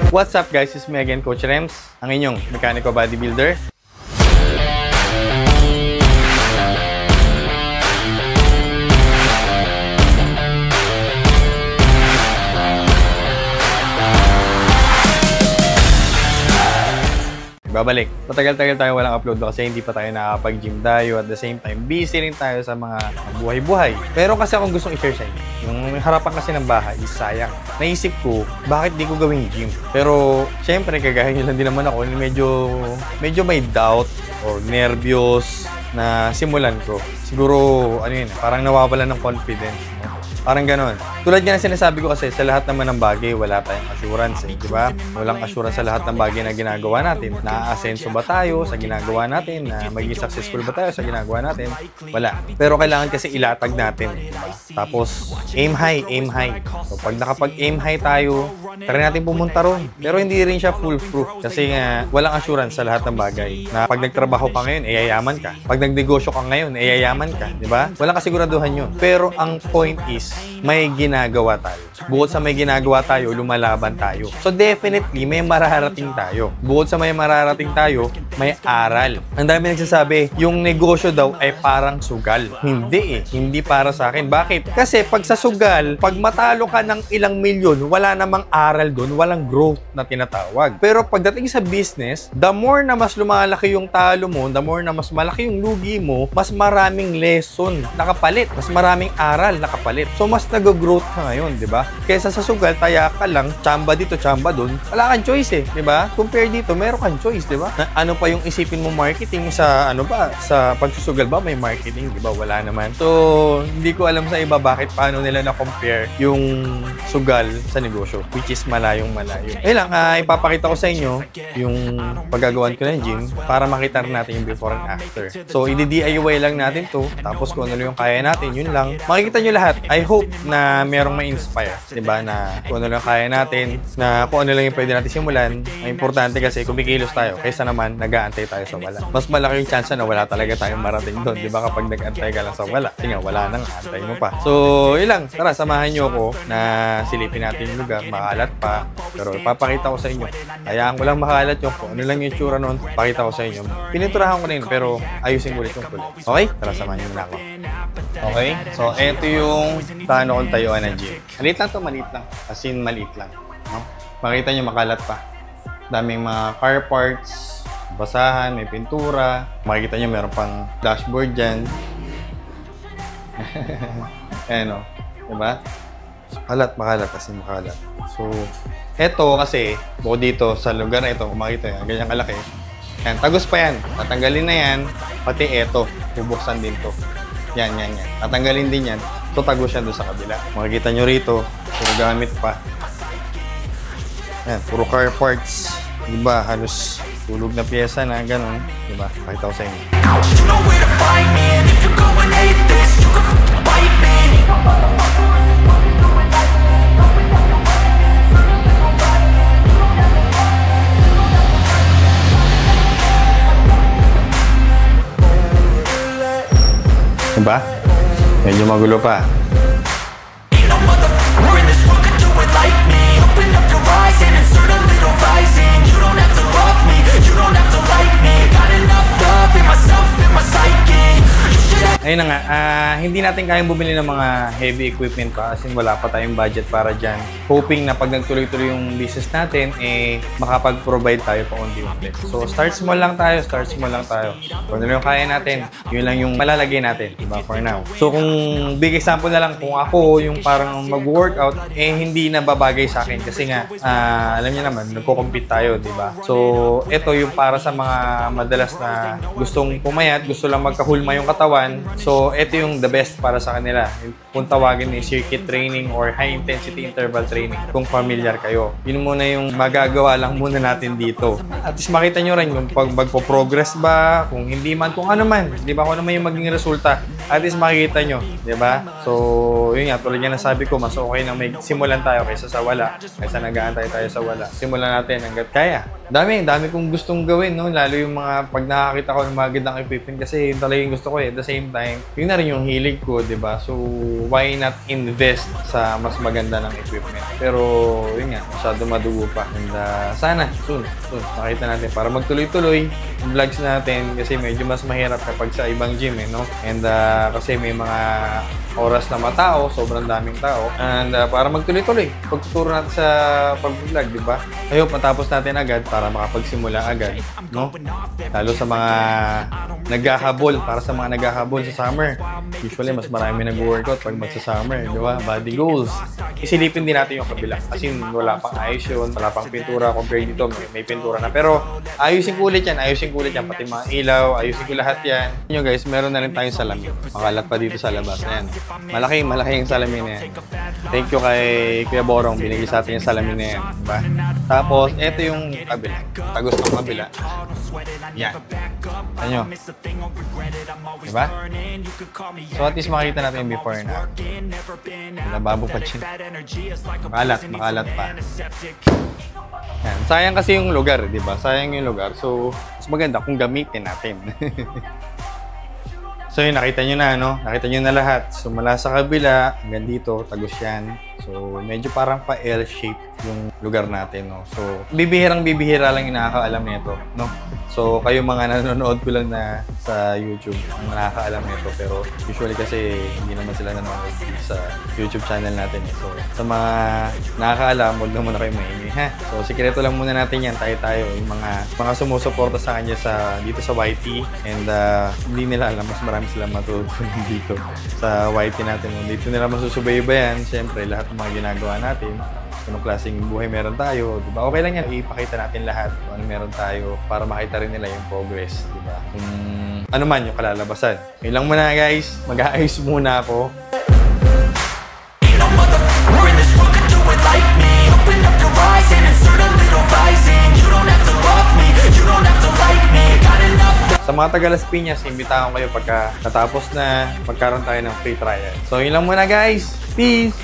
What's up guys, it's me again, Coach Rems, ang inyong mechanical bodybuilder. Babalik. Matagal-tagal tayo walang upload kasi hindi pa tayo nakakapag-gym tayo. At the same time, busy rin tayo sa mga buhay-buhay. Pero kasi akong gustong i-share sa inyo. Yung harapan kasi ng bahay is sayang. Naisip ko, bakit di ko gawing gym? Pero, syempre, kagaya nyo lang din naman ako, medyo may doubt or nervyos na simulan ko. Siguro, parang nawawalan ng confidence. No? Parang ganon. Tulad nga na sinasabi ko kasi, sa lahat naman ng bagay, wala tayong assurance, di ba? Walang assurance sa lahat ng bagay na ginagawa natin. Naaasenso ba tayo sa ginagawa natin? Na maging successful ba tayo sa ginagawa natin? Wala. Pero kailangan kasi ilatag natin. Diba? Tapos, aim high, aim high. So, pag nakapag-aim high tayo, try natin pumunta ron. Pero hindi rin siya foolproof. Kasi nga, walang assurance sa lahat ng bagay. Na pag nagtrabaho ka ngayon, yayaman ka. Pag nagnegosyo ka ngayon, yayaman ka. Di ba? Walang kasiguraduhan yun. Pero ang point is, may ginagawa tayo. Bukod sa may ginagawa tayo, lumalaban tayo. So definitely, may mararating tayo. Bukod sa may mararating tayo, may aral. Ang dami nagsasabi, yung negosyo daw ay parang sugal. Hindi eh. Hindi para sa akin. Bakit? Kasi pag sa sugal, pag matalo ka ng ilang milyon, wala namang aral doon, walang growth na tinatawag. Pero pagdating sa business, the more na mas lumalaki yung talo mo, the more na mas malaki yung lugi mo, mas maraming lesson nakapalit. Mas maraming aral nakapalit. So mas nag-growth ka ngayon, di ba? Kaysa sa sugal, taya ka lang, tsamba dito, tsamba doon, wala kang choice eh, di ba? Compare dito, meron kang choice, di ba? Ano pa yung isipin mo marketing sa sa pagsusugal ba may marketing, di ba? Wala naman. So, hindi ko alam sa iba paano nila na-compare yung sugal sa negosyo, which is malayong malayo. Lang, ipapakita ko sa inyo yung paggagawan ko ng gym para makita natin yung before and after. So, i-DIY lang natin to, tapos kung ano yung kaya natin, yun lang. Makikita nyo lahat. I hope na merong ma-inspire, diba? Na kung ano lang kaya natin, na kung ano lang yung pwede natin simulan. Ang importante kasi kumikilos tayo, kaysa naman nag-aantay tayo sa wala. Mas malaki yung chance na wala talaga tayong marating doon, diba? Kapag nag-aantay ka lang sa wala. Kasi nga, wala nang aantay mo pa. So, ilang. Tara, samahan nyo ako na silipin natin yung lugar. Makalat pa. Pero ipapakita ko sa inyo. Hayaan ko lang makalat yung kung ano lang yung tsura noon. Pakita ko sa inyo. Pininturahan ko na yun, pero ayusin ko ulit yung kulit. Okay? Tara, samahan nyo na ako. Okay? So, eto yung paano kong tayuan ng gym. Maliit lang to, maliit lang. As in, maliit lang. No? Makita nyo, makalat pa. Daming mga car parts, basahan, may pintura. Makikita nyo, meron pang dashboard dyan. Ayan o. Diba? Makalat kasi makalat. So, eto kasi, bukod dito sa lugar na ito, kung makita nyo, ganyan kalaki. Ayan, tagos pa yan. Tatanggalin na yan. Pati eto, bubuksan din to. Yan. Tatanggalin din yan. Tatago siya doon sa kabila. Makikita nyo rito, puro gamit pa. Ayan, puro car parts. Diba? Halos tulog na pyesa na gano'n. Diba? Pakita ko sa inyo. Diba? Medyo magulo pa. Ayun na nga, hindi natin kayang bumili ng mga heavy equipment pa kasi wala pa tayong budget para dyan. Hoping na pag nagtuloy-tuloy yung business natin, makapag-provide tayo pa unti-unti. So, start small lang tayo. Kung ano yung kaya natin, yun lang yung malalagay natin, diba, for now. So, kung big example na lang, kung ako yung parang mag-workout, hindi na babagay sa akin kasi nga, alam niyo naman, nagko-compete tayo, diba? So, ito yung para sa mga madalas na gustong pumayat, gusto lang magkahulma yung katawan. So, ito yung the best para sa kanila. Kung tawagin ni circuit training or high-intensity interval training. Kung familiar kayo. Yun muna yung magagawa lang muna natin dito. At least makita nyo rin yung pag magpo-progress ba, kung hindi man, kung ano man. Di ba? Kung ano man yung maging resulta at least makikita nyo, di ba? So, yun nga, tulad nga nasabi ko, mas okay na may simulan tayo kaysa sa wala, kaysa nag-aantay tayo sa wala. Simulan natin hanggat kaya. Dami kong gustong gawin, no? Lalo yung mga pag nakakita ko ng mga gandang equipment kasi yun talaga yung gusto ko eh. At the same time, yun na rin yung hilig ko, di ba? So, why not invest sa mas maganda ng equipment? Pero, yun nga, masyado madugo pa. And sana, soon, makita natin para magtuloy-tuloy yung vlogs natin kasi medyo mas mahirap kapag sa ibang gym eh, no? And kasi may mga oras na matao, sobrang daming tao. And para magtuloy-tuloy, pagtuturo natin sa pag-vlog, di ba? I hope matapos natin agad para makapagsimula agad, no? Lalo sa mga naghahabol, para sa mga naghahabol sa summer. Usually, mas marami nag-workout pag magsa-summer, di ba? Body goals. Isilipin din natin yung kabila. Kasi wala pang ayos yun, wala pang pintura. Compared dito, may pintura na. Pero ayusin ko ulit yan. Pati mga ilaw, ayusin ko lahat yan. Yun guys, meron na rin tayong salamin. Makalat pa dito sa labas. Ayan. Malaki yung salamin na yan. Thank you kay Kuya Borong. Binigay sa atin yung salamin na yan. Diba? Tapos, eto yung kabila. Tagos ng kabila. Yan. Ano? Diba? So, at least makita natin yung before na. Nababo pa siya. Makalat pa. Yan. Sayang kasi yung lugar, di ba? Sayang yung lugar. So, mas maganda kung gamitin natin. So, yun, nakita nyo na, no? Nakita nyo na lahat. So, mula sa kabila, hanggang dito, tagos yan. So, medyo parang pa L-shape yung lugar natin, no? So, bibihirang-bibihira lang yung nakakaalam nito, no? So, kayo mga nanonood ko lang na sa YouTube, ang nakakaalam nito. Pero, usually kasi, hindi naman sila nanonood sa YouTube channel natin, eh. So, sa mga nakakaalam, huwag na muna kayo maingay, ha? So, sikreto lang muna natin yan, tayo-tayo. Yung mga sumusuporta sa kanya dito sa YT. And, hindi nila alam, mas marami sila matutunan dito sa YT natin. Dito nila masusubaybayan, siyempre, lahat ng mga ginagawa natin. Anong klaseng buhay meron tayo, di ba? Okay lang yan, ipakita natin lahat kung ano meron tayo para makita rin nila yung progress, di ba? Kung ano man yung kalalabasan. Yun lang muna guys, mag-aayos muna ako. Sa mga taga Las Piñas, imbitahan ko kayo pagka natapos na magkaroon tayo ng free trial. So yun lang muna guys, peace!